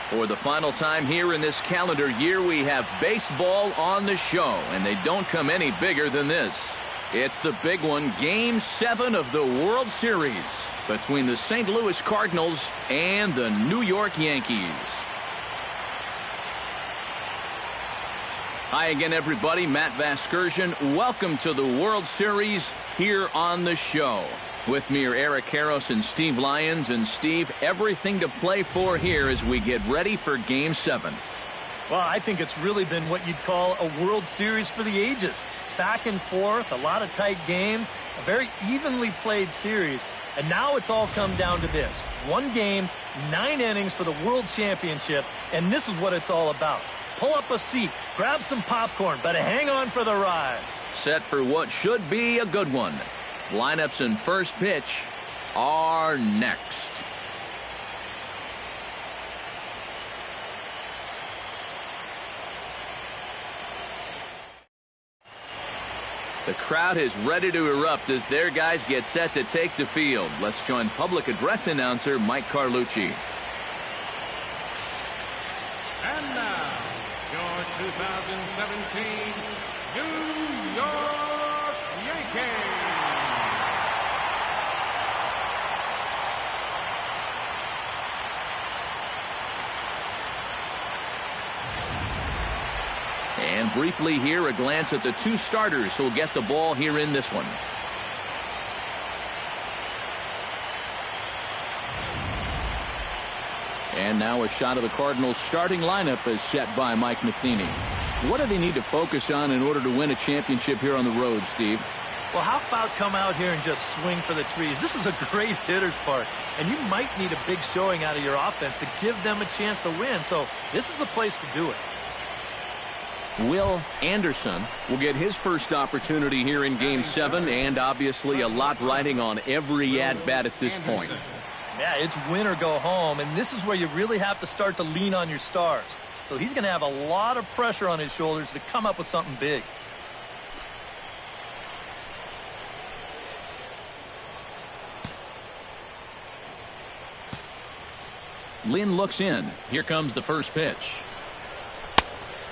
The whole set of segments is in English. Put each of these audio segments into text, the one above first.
For the final time here in this calendar year, we have baseball on the show, and they don't come any bigger than this. It's the big one, Game 7 of the World Series between the St. Louis Cardinals and the New York Yankees. Hi again, everybody. Matt Vasgersian. Welcome to the World Series here on the show. With me are Eric Karros and Steve Lyons. And Steve, everything to play for here as we get ready for Game 7. Well, I think it's really been what you'd call a World Series for the ages. Back and forth, a lot of tight games, a very evenly played series. And now it's all come down to this. One game, 9 innings for the World Championship, and this is what it's all about. Pull up a seat, grab some popcorn, but hang on for the ride. Set for what should be a good one. Lineups and first pitch are next. The crowd is ready to erupt as their guys get set to take the field. Let's join public address announcer Mike Carlucci. And now, your 2017 New York Yankees. And briefly here, a glance at the 2 starters who'll get the ball here in this one. And now a shot of the Cardinals starting lineup is set by Mike Matheny. What do they need to focus on in order to win a championship here on the road, Steve? Well, how about come out here and just swing for the trees? This is a great hitter's park, and you might need a big showing out of your offense to give them a chance to win. So this is the place to do it. Will Anderson will get his first opportunity here in Game 7, and obviously a lot riding on every at-bat at this point. Yeah, it's win or go home, and this is where you really have to start to lean on your stars. So he's going to have a lot of pressure on his shoulders to come up with something big. Lynn looks in. Here comes the first pitch.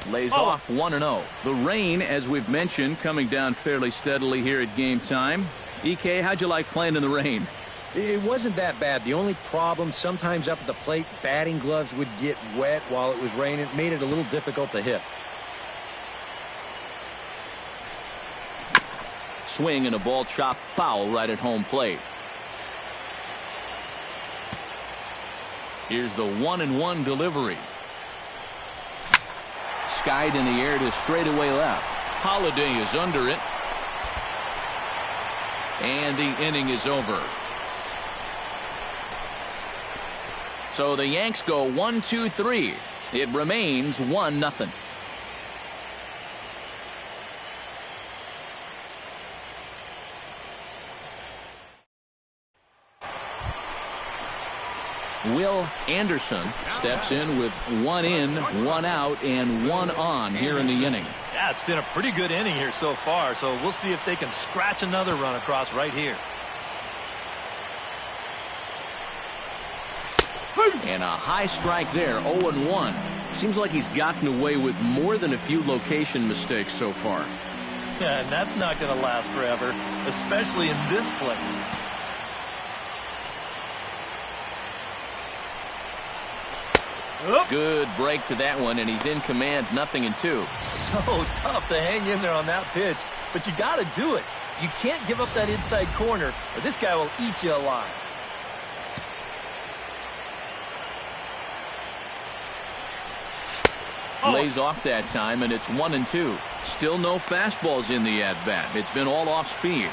Lays off 1-0. The rain, as we've mentioned, coming down fairly steadily here at game time. EK, how'd you like playing in the rain? It wasn't that bad. The only problem, sometimes up at the plate, batting gloves would get wet while it was raining. It made it a little difficult to hit. Swing and a ball chopped foul right at home plate. Here's the 1-1 delivery. Skied in the air to straightaway left. Holiday is under it. And the inning is over. So the Yanks go 1-2-3. It remains 1-0. Will Anderson steps in with 1 in, 1 out, and 1 on here in the inning. Yeah, it's been a pretty good inning here so far, so we'll see if they can scratch another run across right here. And a high strike there, 0-1. Seems like he's gotten away with more than a few location mistakes so far. Yeah, and that's not going to last forever, especially in this place. Good break to that one, and he's in command, 0-2. So tough to hang in there on that pitch, but you got to do it. You can't give up that inside corner, or this guy will eat you alive. Lays off that time, and it's 1-2. Still no fastballs in the at-bat. It's been all off speed.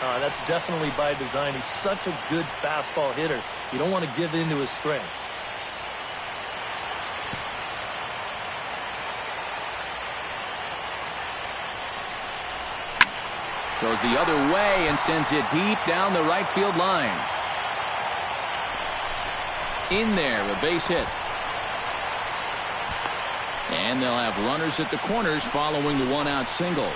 That's definitely by design. He's such a good fastball hitter. You don't want to give in to his strength. Goes the other way and sends it deep down the right field line. In there, a base hit. And they'll have runners at the corners following the 1-out single.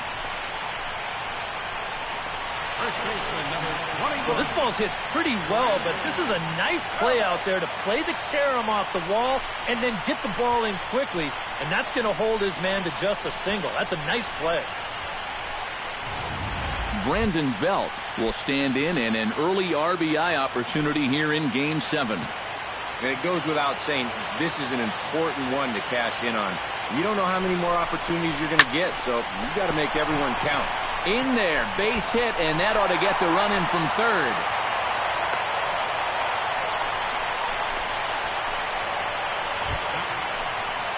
First baseman, number 21. Well, this ball's hit pretty well, but this is a nice play out there to play the carom off the wall and then get the ball in quickly, and that's going to hold his man to just a single. That's a nice play. Brandon Belt will stand in an early RBI opportunity here in Game 7. And it goes without saying, this is an important one to cash in on. You don't know how many more opportunities you're going to get, so you got to make everyone count. In there, base hit, and that ought to get the run in from third.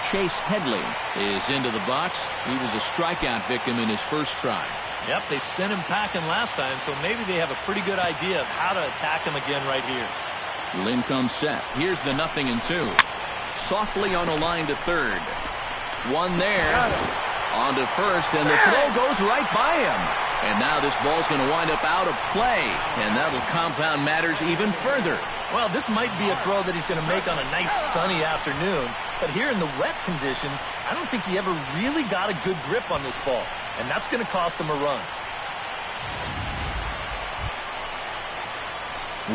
Chase Headley is into the box. He was a strikeout victim in his first try. Yep, they sent him packing last time, so maybe they have a pretty good idea of how to attack him again right here. Lynn comes set. Here's the 0-2. Softly on a line to third. One there. On to first, and the throw goes right by him. And now this ball's going to wind up out of play, and that'll compound matters even further. Well, this might be a throw that he's going to make on a nice sunny afternoon, but here in the wet conditions, I don't think he ever really got a good grip on this ball, and that's going to cost him a run.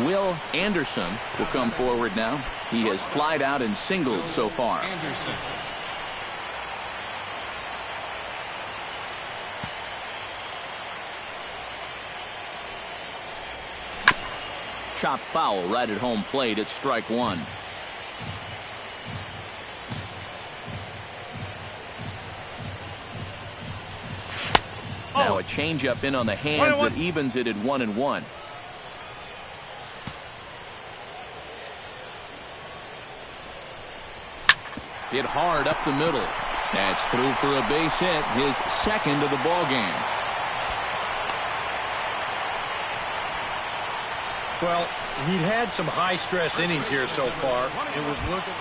Will Anderson will come forward now. He has flied out and singled so far. Anderson. Chop foul right at home plate. It's strike one. Now a changeup in on the hands that evens it at 1-1. Hit hard up the middle. That's through for a base hit, his second of the ball game. Well, he'd had some high-stress innings here so far. It was looking...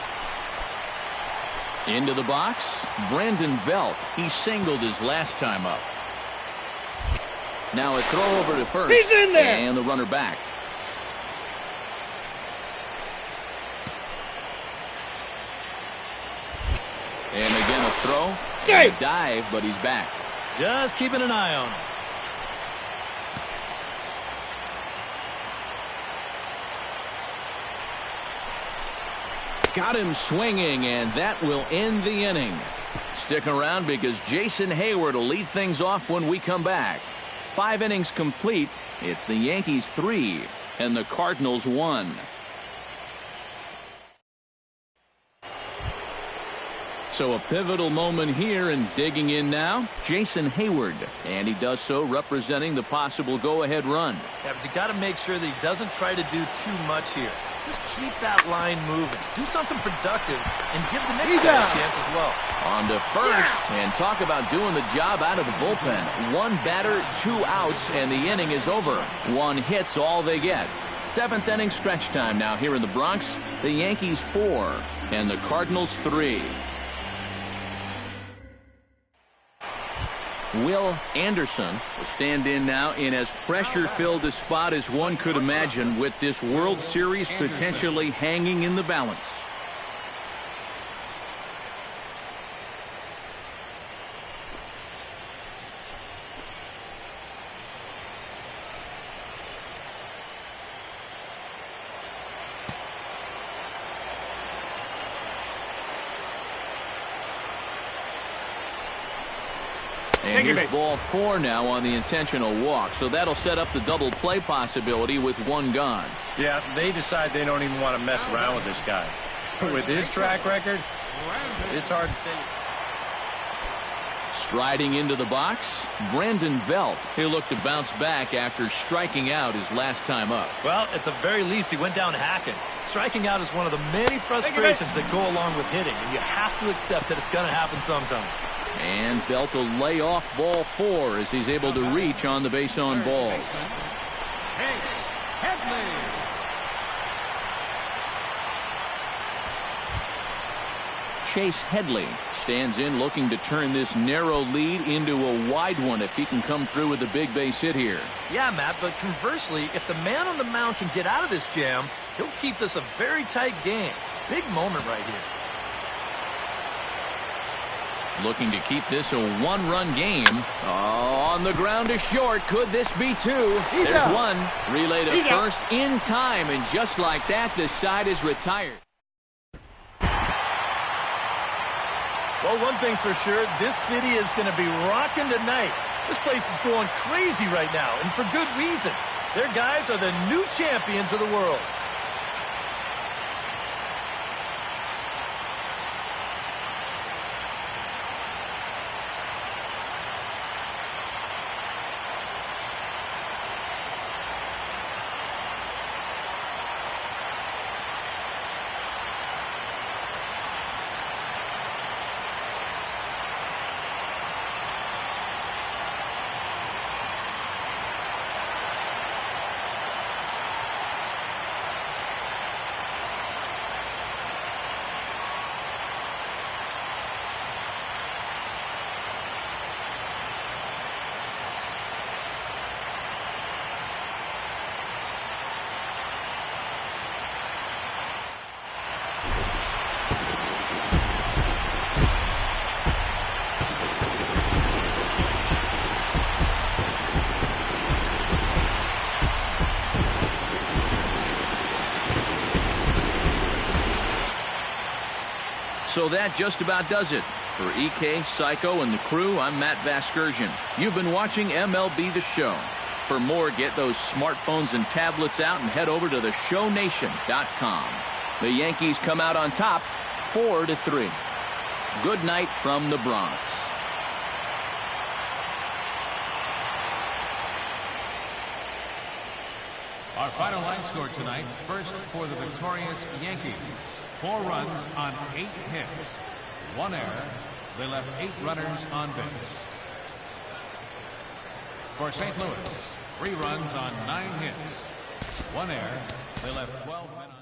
Into the box, Brandon Belt. He singled his last time up. Now a throw over to first. He's in there! And the runner back. And again a throw. And a dive, but he's back. Just keeping an eye on him. Got him swinging, and that will end the inning. Stick around because Jason Hayward will lead things off when we come back. 5 innings complete. It's the Yankees 3 and the Cardinals 1. So a pivotal moment here, and digging in now, Jason Hayward. And he does so representing the possible go-ahead run. Yeah, but you got to make sure that he doesn't try to do too much here. Just keep that line moving. Do something productive and give the next guy a chance as well. On to first, and talk about doing the job out of the bullpen. 1 batter, 2 outs, and the inning is over. 1 hit's all they get. 7th inning stretch time now here in the Bronx. The Yankees 4 and the Cardinals 3. Will Anderson will stand in now in as pressure-filled a spot as one could imagine, with this World Series potentially hanging in the balance. And here's ball 4 now on the intentional walk. So that'll set up the double play possibility with 1 gone. Yeah, they decide they don't even want to mess around with this guy. With his track record, it's hard to say. Striding into the box, Brandon Belt. He'll look to bounce back after striking out his last time up. Well, at the very least, he went down hacking. Striking out is one of the many frustrations that go along with hitting, and you have to accept that it's going to happen sometime. And Belt will lay off ball 4 as he's able to reach on the base on balls. Chase Headley. Chase Headley stands in looking to turn this narrow lead into a wide one if he can come through with a big base hit here. Yeah, Matt, but conversely, if the man on the mound can get out of this jam, he'll keep this a very tight game. Big moment right here. Looking to keep this a one-run game. Oh, on the ground to short. Could this be two? There's one. Relay to first in time, and just like that, the side is retired. Well, one thing's for sure, this city is going to be rocking tonight. This place is going crazy right now, and for good reason. Their guys are the new champions of the world. So that just about does it. For EK, Psycho, and the crew, I'm Matt Vasgersian. You've been watching MLB The Show. For more, get those smartphones and tablets out and head over to theshownation.com. The Yankees come out on top 4-3. Good night from the Bronx. Our final line score tonight, first for the victorious Yankees. 4 runs on 8 hits. 1 error. They left 8 runners on base. For St. Louis, 3 runs on 9 hits. 1 error. They left 12 men on